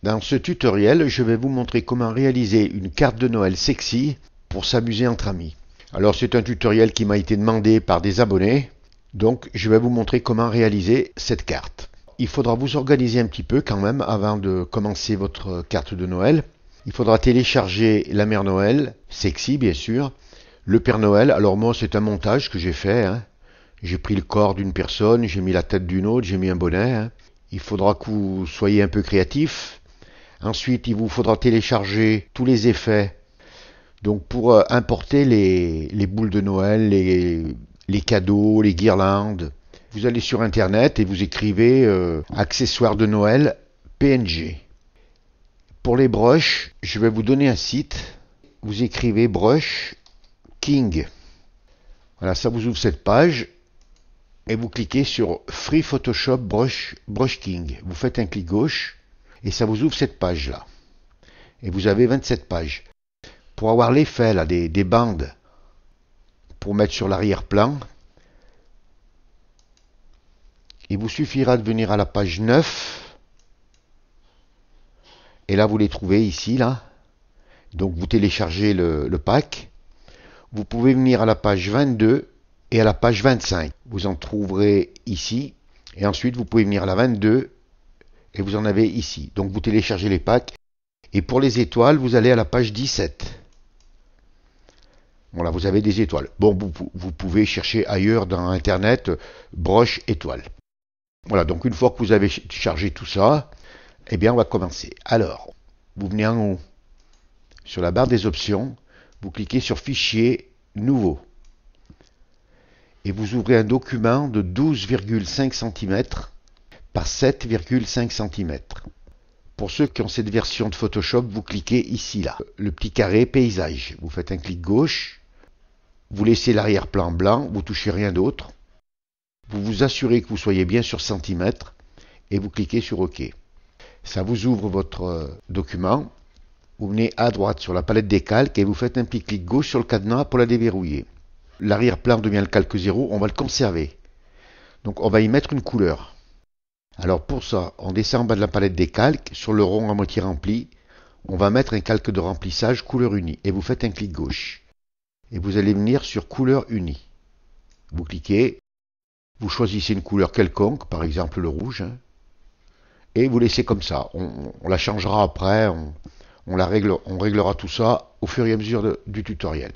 Dans ce tutoriel, je vais vous montrer comment réaliser une carte de Noël sexy pour s'amuser entre amis. Alors c'est un tutoriel qui m'a été demandé par des abonnés, donc je vais vous montrer comment réaliser cette carte. Il faudra vous organiser un petit peu quand même avant de commencer votre carte de Noël. Il faudra télécharger la Mère Noël, sexy bien sûr, le Père Noël. Alors moi c'est un montage que j'ai fait, hein. J'ai pris le corps d'une personne, j'ai mis la tête d'une autre, j'ai mis un bonnet, hein. Il faudra que vous soyez un peu créatif. Ensuite, il vous faudra télécharger tous les effets. Donc pour importer les boules de Noël, les cadeaux, les guirlandes, vous allez sur Internet et vous écrivez accessoires de Noël PNG. Pour les brushes, je vais vous donner un site. Vous écrivez Brush King. Voilà, ça vous ouvre cette page. Et vous cliquez sur Free Photoshop Brush King. Vous faites un clic gauche et ça vous ouvre cette page-là. Et vous avez 27 pages. Pour avoir l'effet là, des bandes pour mettre sur l'arrière-plan, il vous suffira de venir à la page 9. Et là, vous les trouvez ici, là. Donc, vous téléchargez le pack. Vous pouvez venir à la page 22 et à la page 25. Vous en trouverez ici. Et ensuite, vous pouvez venir à la 22 et vous en avez ici. Donc, vous téléchargez les packs. Et pour les étoiles, vous allez à la page 17. Voilà, vous avez des étoiles. Bon, vous pouvez chercher ailleurs dans Internet broche étoile. Voilà, donc une fois que vous avez chargé tout ça, eh bien, on va commencer. Alors, vous venez en haut, sur la barre des options, vous cliquez sur Fichier, Nouveau. Et vous ouvrez un document de 12,5 cm par 7,5 cm. Pour ceux qui ont cette version de Photoshop, vous cliquez ici, là, le petit carré paysage. Vous faites un clic gauche, vous laissez l'arrière-plan blanc, vous touchez rien d'autre. Vous vous assurez que vous soyez bien sur centimètres et vous cliquez sur OK. Ça vous ouvre votre document. Vous venez à droite sur la palette des calques et vous faites un petit clic gauche sur le cadenas pour la déverrouiller. L'arrière-plan devient le calque 0, on va le conserver. Donc on va y mettre une couleur. Alors pour ça, on descend en bas de la palette des calques, sur le rond à moitié rempli, on va mettre un calque de remplissage couleur unie et vous faites un clic gauche. Et vous allez venir sur couleur unie. Vous cliquez, vous choisissez une couleur quelconque, par exemple le rouge, hein, et vous laissez comme ça. On la changera après, on réglera tout ça au fur et à mesure du tutoriel.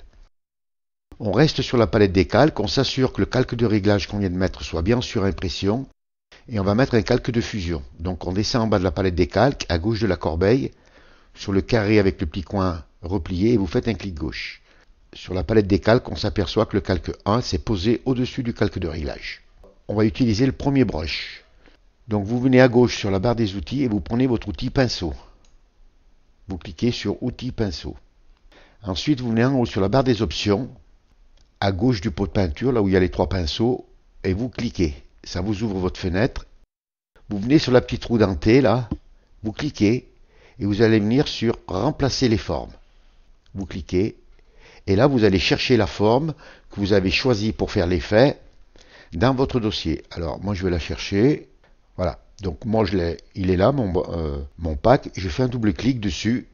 On reste sur la palette des calques, on s'assure que le calque de réglage qu'on vient de mettre soit bien sur impression, et on va mettre un calque de fusion. Donc on descend en bas de la palette des calques, à gauche de la corbeille, sur le carré avec le petit coin replié, et vous faites un clic gauche. Sur la palette des calques, on s'aperçoit que le calque 1 s'est posé au-dessus du calque de réglage. On va utiliser le premier brush. Donc vous venez à gauche sur la barre des outils et vous prenez votre outil pinceau. Vous cliquez sur Outils pinceau. Ensuite, vous venez en haut sur la barre des options, à gauche du pot de peinture, là où il y a les trois pinceaux, et vous cliquez. Ça vous ouvre votre fenêtre. Vous venez sur la petite roue dentée, là, vous cliquez, et vous allez venir sur Remplacer les formes. Vous cliquez, et là, vous allez chercher la forme que vous avez choisie pour faire l'effet dans votre dossier. Alors, moi, je vais la chercher. Voilà. Donc, moi, il est là, mon pack. Je fais un double clic dessus.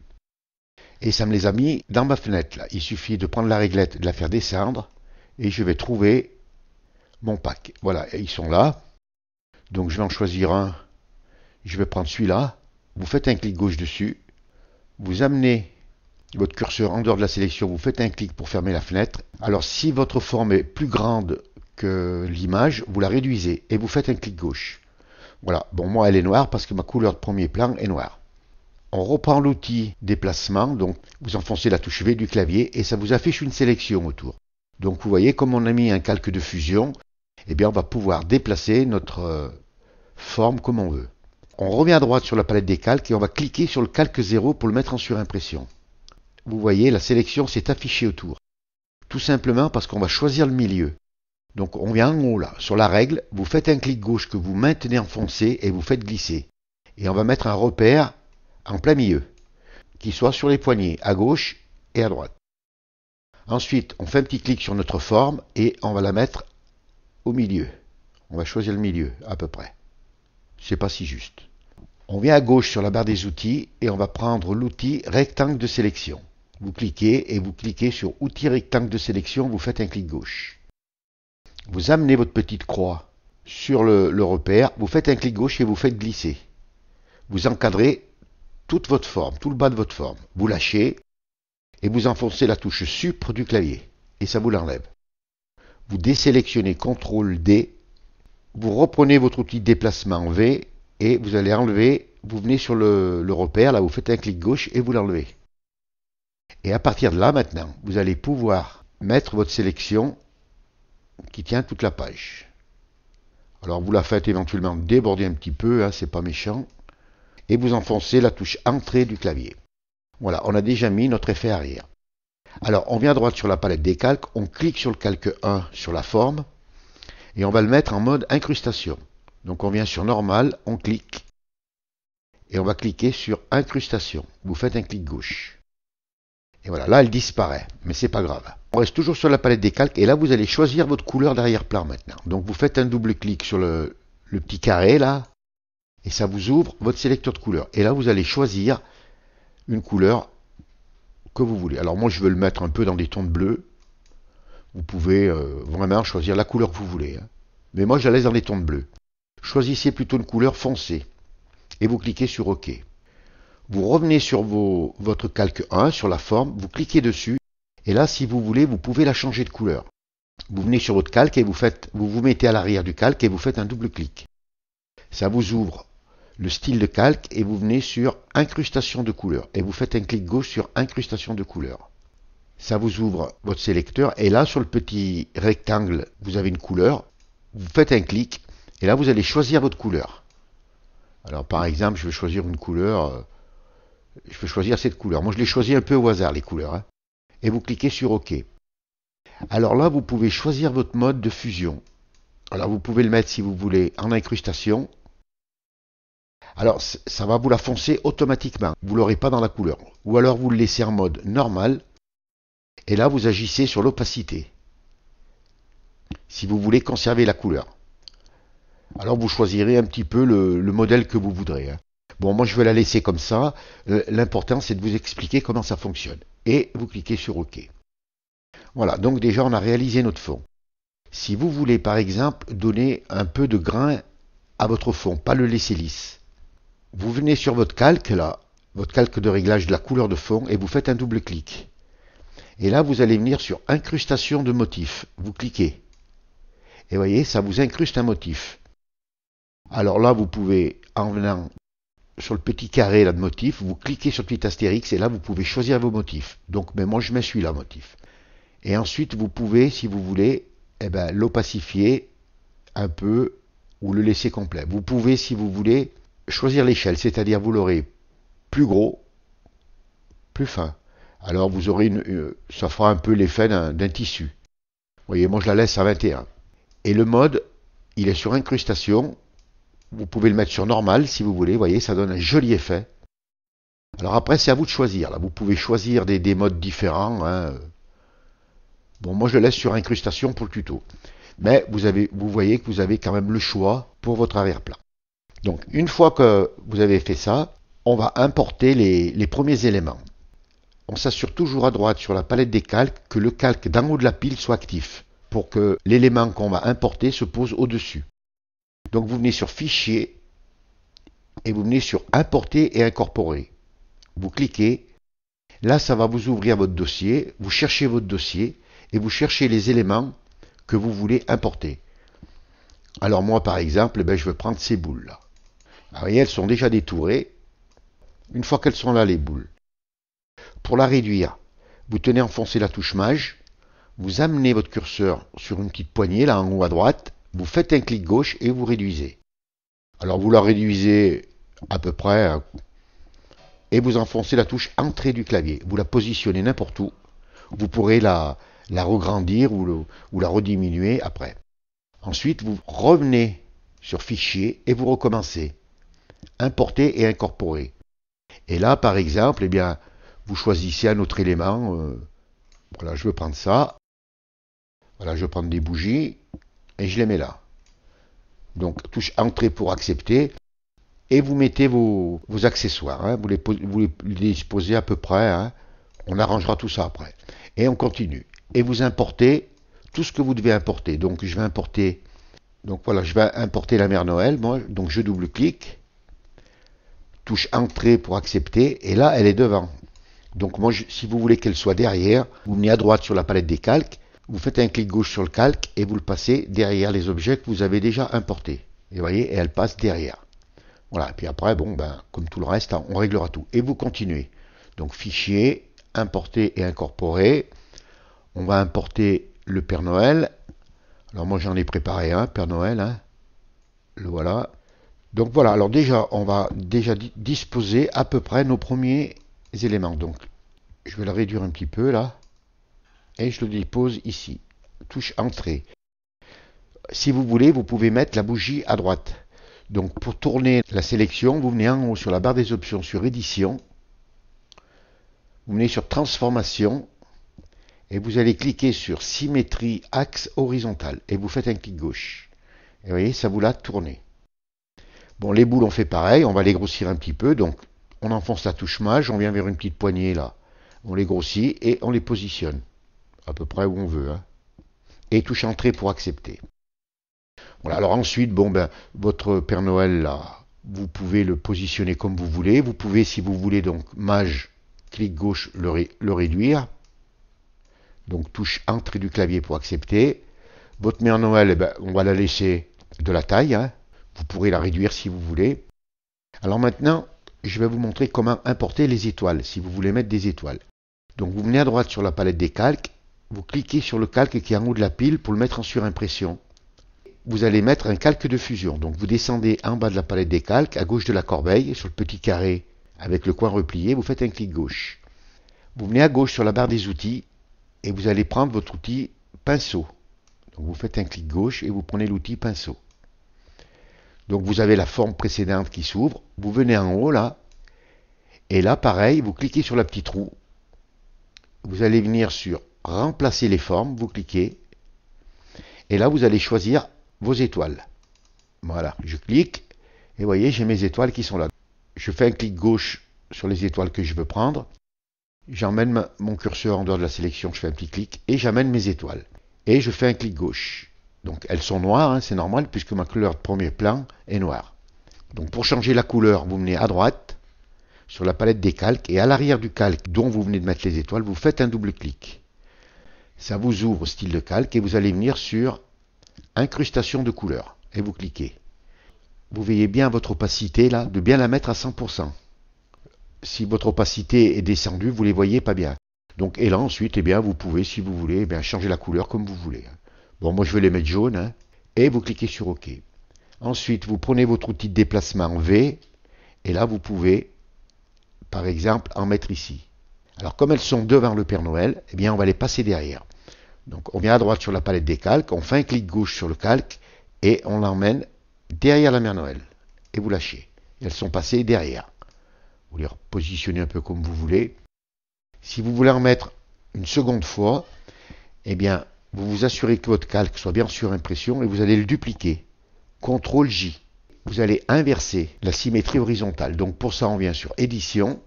Et ça me les a mis dans ma fenêtre, là. Il suffit de prendre la réglette, de la faire descendre. Et je vais trouver mon pack. Voilà. Et ils sont là. Donc, je vais en choisir un. Je vais prendre celui-là. Vous faites un clic gauche dessus. Vous amenez votre curseur en dehors de la sélection, vous faites un clic pour fermer la fenêtre. Alors si votre forme est plus grande que l'image, vous la réduisez et vous faites un clic gauche. Voilà, bon moi elle est noire parce que ma couleur de premier plan est noire. On reprend l'outil déplacement, donc vous enfoncez la touche V du clavier et ça vous affiche une sélection autour. Donc vous voyez comme on a mis un calque de fusion, eh bien on va pouvoir déplacer notre forme comme on veut. On revient à droite sur la palette des calques et on va cliquer sur le calque 0 pour le mettre en surimpression. Vous voyez, la sélection s'est affichée autour. Tout simplement parce qu'on va choisir le milieu. Donc on vient en haut là, sur la règle, vous faites un clic gauche que vous maintenez enfoncé et vous faites glisser. Et on va mettre un repère en plein milieu, qui soit sur les poignets, à gauche et à droite. Ensuite, on fait un petit clic sur notre forme et on va la mettre au milieu. On va choisir le milieu, à peu près. Je ne sais pas si juste. On vient à gauche sur la barre des outils et on va prendre l'outil rectangle de sélection. Vous cliquez et vous cliquez sur outil rectangle de sélection, vous faites un clic gauche. Vous amenez votre petite croix sur le repère, vous faites un clic gauche et vous faites glisser. Vous encadrez toute votre forme, tout le bas de votre forme. Vous lâchez et vous enfoncez la touche Sup du clavier et ça vous l'enlève. Vous désélectionnez CTRL D, vous reprenez votre outil de déplacement V et vous allez enlever, vous venez sur le repère, là vous faites un clic gauche et vous l'enlevez. Et à partir de là maintenant, vous allez pouvoir mettre votre sélection qui tient toute la page. Alors vous la faites éventuellement déborder un petit peu, hein, c'est pas méchant. Et vous enfoncez la touche Entrée du clavier. Voilà, on a déjà mis notre effet arrière. Alors on vient à droite sur la palette des calques, on clique sur le calque 1 sur la forme, et on va le mettre en mode incrustation. Donc on vient sur Normal, on clique, et on va cliquer sur Incrustation. Vous faites un clic gauche. Et voilà, là elle disparaît, mais c'est pas grave. On reste toujours sur la palette des calques, et là vous allez choisir votre couleur d'arrière-plan maintenant. Donc vous faites un double clic sur le petit carré là, et ça vous ouvre votre sélecteur de couleurs. Et là vous allez choisir une couleur que vous voulez. Alors moi je veux le mettre un peu dans des tons de bleu. Vous pouvez vraiment choisir la couleur que vous voulez. Hein. Mais moi je la laisse dans les tons de bleu. Choisissez plutôt une couleur foncée. Et vous cliquez sur OK. Vous revenez sur votre calque 1, sur la forme, vous cliquez dessus. Et là, si vous voulez, vous pouvez la changer de couleur. Vous venez sur votre calque et vous mettez à l'arrière du calque et vous faites un double clic. Ça vous ouvre le style de calque et vous venez sur Incrustation de couleurs. Et vous faites un clic gauche sur Incrustation de couleurs. Ça vous ouvre votre sélecteur et là, sur le petit rectangle, vous avez une couleur. Vous faites un clic et là, vous allez choisir votre couleur. Alors, par exemple, je vais choisir une couleur. Je vais choisir cette couleur. Moi, je l'ai choisi un peu au hasard, les couleurs. Hein. Et vous cliquez sur OK. Alors là, vous pouvez choisir votre mode de fusion. Alors, vous pouvez le mettre, si vous voulez, en incrustation. Alors, ça va vous la foncer automatiquement. Vous ne l'aurez pas dans la couleur. Ou alors, vous le laissez en mode normal. Et là, vous agissez sur l'opacité. Si vous voulez conserver la couleur. Alors, vous choisirez un petit peu le modèle que vous voudrez. Hein. Bon, moi, je vais la laisser comme ça. L'important, c'est de vous expliquer comment ça fonctionne. Et vous cliquez sur OK. Voilà, donc déjà, on a réalisé notre fond. Si vous voulez, par exemple, donner un peu de grain à votre fond, pas le laisser lisse, vous venez sur votre calque, là, votre calque de réglage de la couleur de fond, et vous faites un double clic. Et là, vous allez venir sur Incrustation de motif. Vous cliquez. Et vous voyez, ça vous incruste un motif. Alors là, vous pouvez, en venant sur le petit carré là, de motif, vous cliquez sur le petit astérix, et là, vous pouvez choisir vos motifs. Donc, mais moi, je mets celui-là, motif. Et ensuite, vous pouvez, si vous voulez, l'opacifier un peu ou le laisser complet. Vous pouvez, si vous voulez, choisir l'échelle, c'est-à-dire vous l'aurez plus gros, plus fin. Alors vous aurez ça fera un peu l'effet d'un tissu. Vous voyez, moi je la laisse à 21. Et le mode, il est sur incrustation. Vous pouvez le mettre sur normal si vous voulez. Vous voyez, ça donne un joli effet. Alors après, c'est à vous de choisir. Là, vous pouvez choisir des modes différents. Hein. Bon, moi je le laisse sur incrustation pour le tuto. Mais vous voyez que vous avez quand même le choix pour votre arrière-plan. Donc, une fois que vous avez fait ça, on va importer les premiers éléments. On s'assure toujours à droite sur la palette des calques que le calque d'en haut de la pile soit actif pour que l'élément qu'on va importer se pose au-dessus. Donc, vous venez sur Fichier et vous venez sur Importer et incorporer. Vous cliquez. Là, ça va vous ouvrir votre dossier. Vous cherchez votre dossier et vous cherchez les éléments que vous voulez importer. Alors moi, par exemple, je vais prendre ces boules-là. Vous voyez, elles sont déjà détourées. Une fois qu'elles sont là, les boules. Pour la réduire, vous tenez enfoncé la touche Maj, vous amenez votre curseur sur une petite poignée, là en haut à droite, vous faites un clic gauche et vous réduisez. Alors vous la réduisez à peu près, et vous enfoncez la touche Entrée du clavier. Vous la positionnez n'importe où. Vous pourrez la regrandir ou la rediminuer après. Ensuite, vous revenez sur Fichier et vous recommencez. Importer et incorporer. Et là, par exemple, vous choisissez un autre élément. Voilà, je veux prendre ça. Voilà, je vais prendre des bougies et je les mets là. Donc, touche Entrée pour accepter. et vous mettez vos accessoires. Hein. Vous les disposez à peu près. Hein. On arrangera tout ça après. Et on continue. Et vous importez tout ce que vous devez importer. Donc je vais importer. Donc voilà, je vais importer la mère Noël. Moi, donc je double-clique. Touche Entrée pour accepter. Et là, elle est devant. Donc moi, si vous voulez qu'elle soit derrière, vous venez à droite sur la palette des calques. Vous faites un clic gauche sur le calque et vous le passez derrière les objets que vous avez déjà importés. Et vous voyez, et elle passe derrière. Voilà, et puis après, bon, ben, comme tout le reste, on réglera tout. Et vous continuez. Donc, fichier, importer et incorporer. On va importer le Père Noël. Alors, moi, j'en ai préparé un, Père Noël. Hein. Le voilà. Donc, voilà. Alors, déjà, on va déjà disposer à peu près nos premiers éléments. Donc, je vais le réduire un petit peu, là. Et je le dépose ici. Touche Entrée. Si vous voulez, vous pouvez mettre la bougie à droite. Donc pour tourner la sélection, vous venez en haut sur la barre des options sur Édition. Vous venez sur Transformation. Et vous allez cliquer sur Symétrie Axe Horizontal. Et vous faites un clic gauche. Et vous voyez, ça vous l'a tourné. Bon, les boules, on fait pareil. On va les grossir un petit peu. Donc on enfonce la touche Maj. On vient vers une petite poignée là. On les grossit et on les positionne. À peu près où on veut. Hein. Et touche Entrée pour accepter. Voilà, alors ensuite, bon ben, votre Père Noël là, vous pouvez le positionner comme vous voulez. Vous pouvez, si vous voulez, donc Maj, clic gauche, le réduire. Donc touche Entrée du clavier pour accepter. Votre Mère Noël, eh ben, on va la laisser de la taille. Hein. Vous pourrez la réduire si vous voulez. Alors maintenant, je vais vous montrer comment importer les étoiles, si vous voulez mettre des étoiles. Donc vous venez à droite sur la palette des calques. Vous cliquez sur le calque qui est en haut de la pile pour le mettre en surimpression. Vous allez mettre un calque de fusion. Donc vous descendez en bas de la palette des calques, à gauche de la corbeille, sur le petit carré avec le coin replié, vous faites un clic gauche. Vous venez à gauche sur la barre des outils et vous allez prendre votre outil pinceau. Donc vous faites un clic gauche et vous prenez l'outil pinceau. Donc vous avez la forme précédente qui s'ouvre. Vous venez en haut là. Et là pareil, vous cliquez sur la petite roue. Vous allez venir sur remplacer les formes. Vous cliquez. Et là vous allez choisir vos étoiles. Voilà, je clique et vous voyez, j'ai mes étoiles qui sont là. Je fais un clic gauche sur les étoiles que je veux prendre. J'emmène mon curseur en dehors de la sélection, je fais un petit clic et j'amène mes étoiles. Et je fais un clic gauche. Donc elles sont noires, hein, c'est normal puisque ma couleur de premier plan est noire. Donc pour changer la couleur, vous venez à droite sur la palette des calques et à l'arrière du calque dont vous venez de mettre les étoiles, vous faites un double clic. Ça vous ouvre style de calque et vous allez venir sur incrustation de couleurs et vous cliquez. Vous veillez bien votre opacité là, de bien la mettre à 100%. Si votre opacité est descendue, vous ne les voyez pas bien. Donc, et là ensuite, eh bien, vous pouvez, si vous voulez, eh bien, changer la couleur comme vous voulez. Bon, moi je vais les mettre jaunes, hein, et vous cliquez sur OK. Ensuite, vous prenez votre outil de déplacement en V, et là vous pouvez, par exemple, en mettre ici. Alors comme elles sont devant le Père Noël, eh bien, on va les passer derrière. Donc on vient à droite sur la palette des calques, on fait un clic gauche sur le calque, et on l'emmène derrière la Mère Noël. Et vous lâchez. Elles sont passées derrière. Vous les repositionnez un peu comme vous voulez. Si vous voulez en mettre une seconde fois, eh bien, vous vous assurez que votre calque soit bien sur impression et vous allez le dupliquer. CTRL J. Vous allez inverser la symétrie horizontale. Donc pour ça, on vient sur Édition,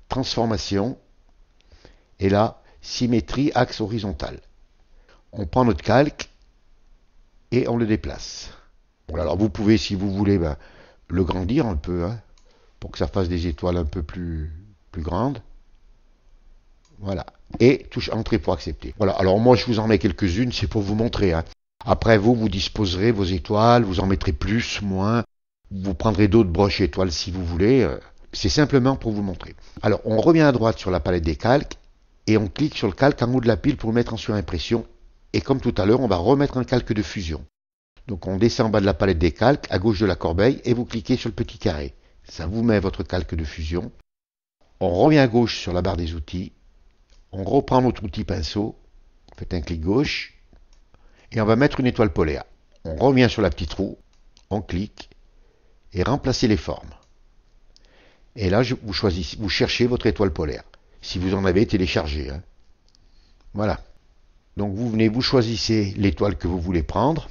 Transformation, et là, Symétrie axe horizontal. On prend notre calque et on le déplace. Bon, alors vous pouvez, si vous voulez, ben, le grandir un peu, hein, pour que ça fasse des étoiles un peu plus grandes. Voilà. Et touche Entrée pour accepter. Voilà. Alors moi, je vous en mets quelques-unes, c'est pour vous montrer. Hein. Après, vous disposerez vos étoiles, vous en mettrez plus, moins. Vous prendrez d'autres broches étoiles si vous voulez. C'est simplement pour vous montrer. Alors, on revient à droite sur la palette des calques et on clique sur le calque en haut de la pile pour le mettre en surimpression. Et comme tout à l'heure, on va remettre un calque de fusion. Donc, on descend en bas de la palette des calques, à gauche de la corbeille, et vous cliquez sur le petit carré. Ça vous met votre calque de fusion. On revient à gauche sur la barre des outils. On reprend notre outil pinceau. Faites un clic gauche. Et on va mettre une étoile polaire. On revient sur la petite roue. On clique. Et remplacer les formes. Et là, vous cherchez votre étoile polaire. Si vous en avez téléchargé. Hein. Voilà. Donc vous choisissez l'étoile que vous voulez prendre.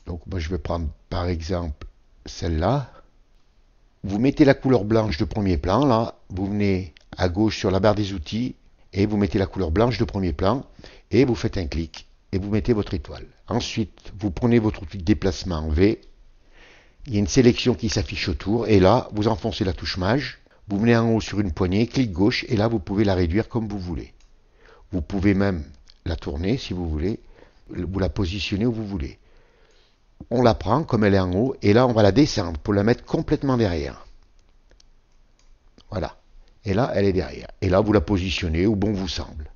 Donc moi je vais prendre par exemple celle-là. vous mettez la couleur blanche de premier plan, là, vous venez à gauche sur la barre des outils, et vous mettez la couleur blanche de premier plan, et vous faites un clic, et vous mettez votre étoile. Ensuite, vous prenez votre outil de déplacement en V, il y a une sélection qui s'affiche autour, et là, vous enfoncez la touche Maj, vous venez en haut sur une poignée, clic gauche, et là, vous pouvez la réduire comme vous voulez. Vous pouvez même la tourner, si vous voulez, vous la positionnez où vous voulez. On la prend comme elle est en haut, et là, on va la descendre pour la mettre complètement derrière. Voilà. Et là, elle est derrière. Et là, vous la positionnez où bon vous semble.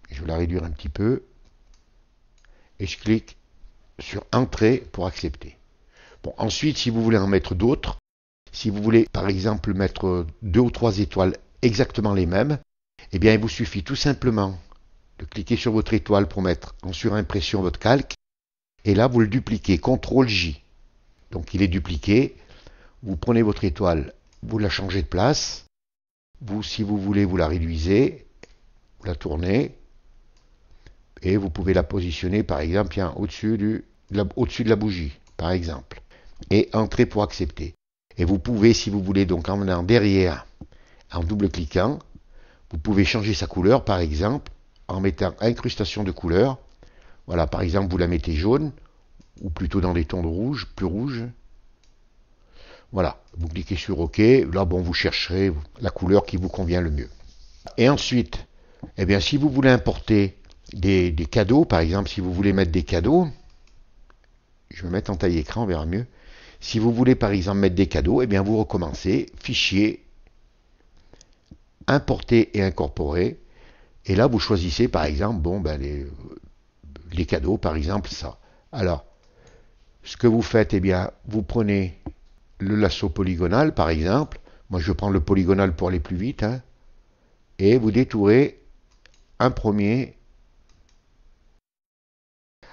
Je vais la réduire un petit peu. Et je clique sur Entrée pour accepter. Bon, ensuite, si vous voulez en mettre d'autres, si vous voulez, par exemple, mettre 2 ou 3 étoiles exactement les mêmes, eh bien, il vous suffit tout simplement de cliquer sur votre étoile pour mettre en surimpression votre calque. Et là, vous le dupliquez. CTRL-J. Donc, il est dupliqué. Vous prenez votre étoile, vous la changez de place. Vous, si vous voulez, vous la réduisez, vous la tournez, et vous pouvez la positionner, par exemple, au-dessus de la bougie, par exemple. Et entrer pour accepter. Et vous pouvez, si vous voulez, donc en venant derrière, en double-cliquant, vous pouvez changer sa couleur, par exemple, en mettant incrustation de couleur. Voilà, par exemple, vous la mettez jaune, ou plutôt dans des tons de rouge, plus rouge. Voilà, vous cliquez sur OK, là bon vous chercherez la couleur qui vous convient le mieux. Et ensuite, eh bien si vous voulez importer des cadeaux, par exemple si vous voulez mettre des cadeaux, je vais mettre en taille écran, on verra mieux. Si vous voulez par exemple mettre des cadeaux, eh bien vous recommencez, Fichier, Importer et incorporer, et là vous choisissez par exemple bon, ben, les cadeaux, par exemple ça. Alors, ce que vous faites, eh bien vous prenez le lasso polygonal, par exemple. Moi, je prends le polygonal pour aller plus vite. Hein, et vous détourez un premier.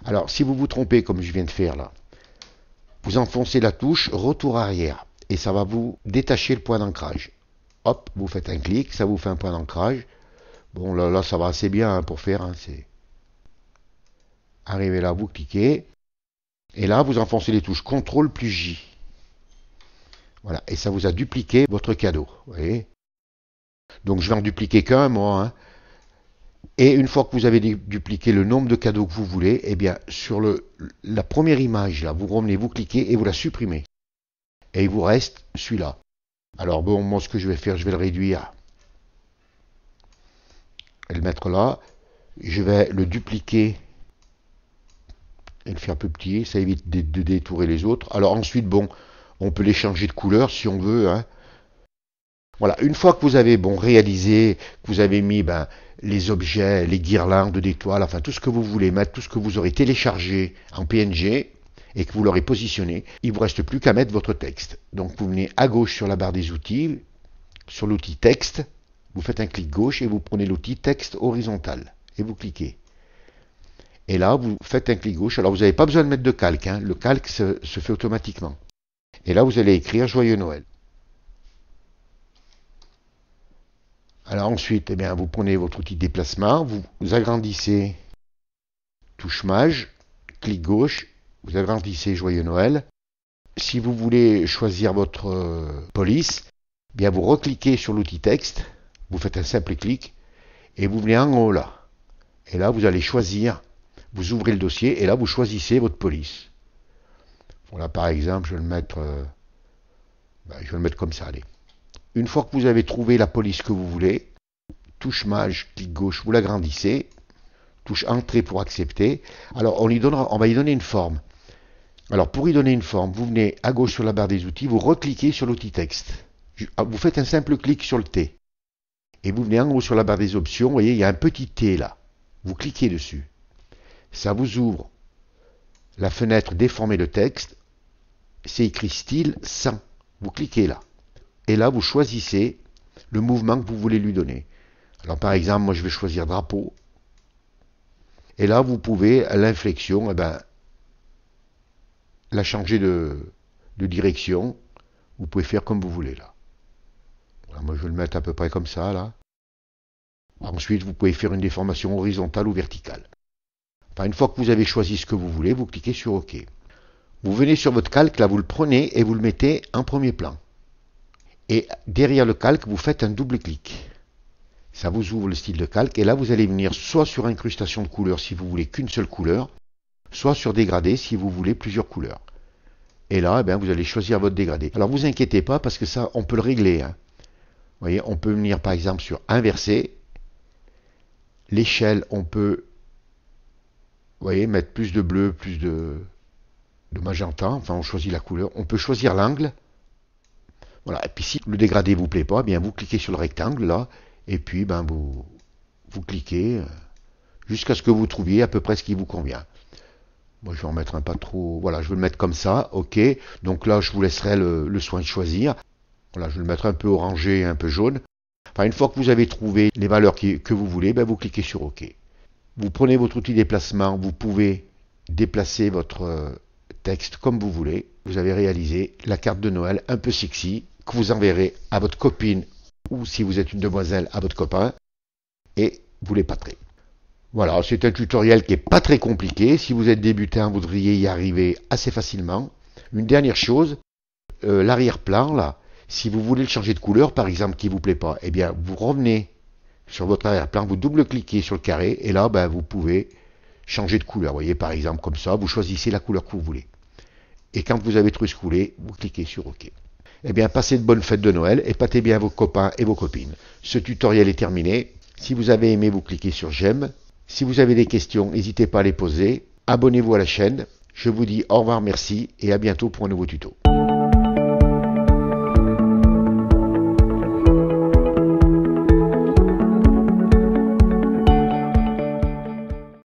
Alors, si vous vous trompez, comme je viens de faire là, vous enfoncez la touche retour arrière. Et ça va vous détacher le point d'ancrage. Hop, vous faites un clic, ça vous fait un point d'ancrage. Bon, là, ça va assez bien hein, pour faire. Hein, arrivez là, vous cliquez. Et là, vous enfoncez les touches CTRL plus J. Voilà, et ça vous a dupliqué votre cadeau. Vous voyez, donc je vais en dupliquer qu'un, moi. Hein. Et une fois que vous avez dupliqué le nombre de cadeaux que vous voulez, eh bien, sur la première image, là, vous revenez, vous cliquez et vous la supprimez. Et il vous reste celui-là. Alors bon, moi ce que je vais faire, je vais le réduire. Et le mettre là. Je vais le dupliquer et le faire plus petit. Ça évite de détourer les autres. Alors ensuite, bon, on peut les changer de couleur si on veut. Hein. Voilà, une fois que vous avez bon réalisé, que vous avez mis les objets, les guirlandes d'étoiles, enfin tout ce que vous voulez mettre, tout ce que vous aurez téléchargé en PNG et que vous l'aurez positionné, il ne vous reste plus qu'à mettre votre texte. Donc vous venez à gauche sur la barre des outils, sur l'outil texte, vous faites un clic gauche et vous prenez l'outil texte horizontal et vous cliquez. Et là, vous faites un clic gauche. Alors vous n'avez pas besoin de mettre de calque, hein. Le calque se fait automatiquement. Et là, vous allez écrire Joyeux Noël. Alors ensuite, eh bien, vous prenez votre outil de déplacement, vous agrandissez, touche Maj, clic gauche, vous agrandissez Joyeux Noël. Si vous voulez choisir votre police, eh bien vous recliquez sur l'outil texte, vous faites un simple clic, et vous venez en haut là. Et là, vous allez choisir, vous ouvrez le dossier, et là, vous choisissez votre police. Voilà, par exemple, je vais le mettre comme ça, allez. Une fois que vous avez trouvé la police que vous voulez, touche Maj, clic gauche, vous l'agrandissez, touche Entrée pour accepter. Alors on va y donner une forme. Alors pour y donner une forme, vous venez à gauche sur la barre des outils, vous recliquez sur l'outil texte. Vous faites un simple clic sur le T. Et vous venez en haut sur la barre des options, vous voyez, il y a un petit T là. Vous cliquez dessus. Ça vous ouvre la fenêtre Déformer le texte. C'est écrit style 100. Vous cliquez là. Et là, vous choisissez le mouvement que vous voulez lui donner. Alors, par exemple, moi, je vais choisir drapeau. Et là, vous pouvez, à l'inflexion, la changer de direction. Vous pouvez faire comme vous voulez, là. Voilà, moi, je vais le mettre à peu près comme ça, là. Ensuite, vous pouvez faire une déformation horizontale ou verticale. Enfin, une fois que vous avez choisi ce que vous voulez, vous cliquez sur OK. Vous venez sur votre calque, là, vous le prenez et vous le mettez en premier plan. Et derrière le calque, vous faites un double clic. Ça vous ouvre le style de calque. Et là, vous allez venir soit sur incrustation de couleurs si vous voulez qu'une seule couleur, soit sur dégradé si vous voulez plusieurs couleurs. Et là, vous allez choisir votre dégradé. Alors, vous inquiétez pas parce que ça, on peut le régler. Vous voyez, on peut venir par exemple sur inverser. L'échelle, on peut, vous voyez, mettre plus de bleu, plus de magenta. Enfin, on choisit la couleur. On peut choisir l'angle. Voilà. Et puis si le dégradé vous plaît pas, vous cliquez sur le rectangle là, et puis vous cliquez jusqu'à ce que vous trouviez à peu près ce qui vous convient. Moi, je vais en mettre un pas trop. Voilà, je vais le mettre comme ça. OK. Donc là, je vous laisserai le soin de choisir. Voilà, je vais le mettre un peu orangé, un peu jaune. Enfin, une fois que vous avez trouvé les valeurs que vous voulez, vous cliquez sur OK. Vous prenez votre outil déplacement, vous pouvez déplacer votre texte comme vous voulez. Vous avez réalisé la carte de Noël un peu sexy que vous enverrez à votre copine ou si vous êtes une demoiselle à votre copain et vous l'épaterez. Voilà, c'est un tutoriel qui n'est pas très compliqué. Si vous êtes débutant, vous devriez y arriver assez facilement. Une dernière chose, l'arrière-plan là, si vous voulez le changer de couleur, par exemple, qui ne vous plaît pas, vous revenez sur votre arrière-plan, vous double-cliquez sur le carré, et là, vous pouvez changer de couleur. Vous voyez, par exemple, comme ça, vous choisissez la couleur que vous voulez. Et quand vous avez trouvé ce couleur, vous cliquez sur OK. Passez de bonnes fêtes de Noël, épatez bien vos copains et vos copines. Ce tutoriel est terminé. Si vous avez aimé, vous cliquez sur j'aime. Si vous avez des questions, n'hésitez pas à les poser. Abonnez-vous à la chaîne. Je vous dis au revoir, merci, et à bientôt pour un nouveau tuto.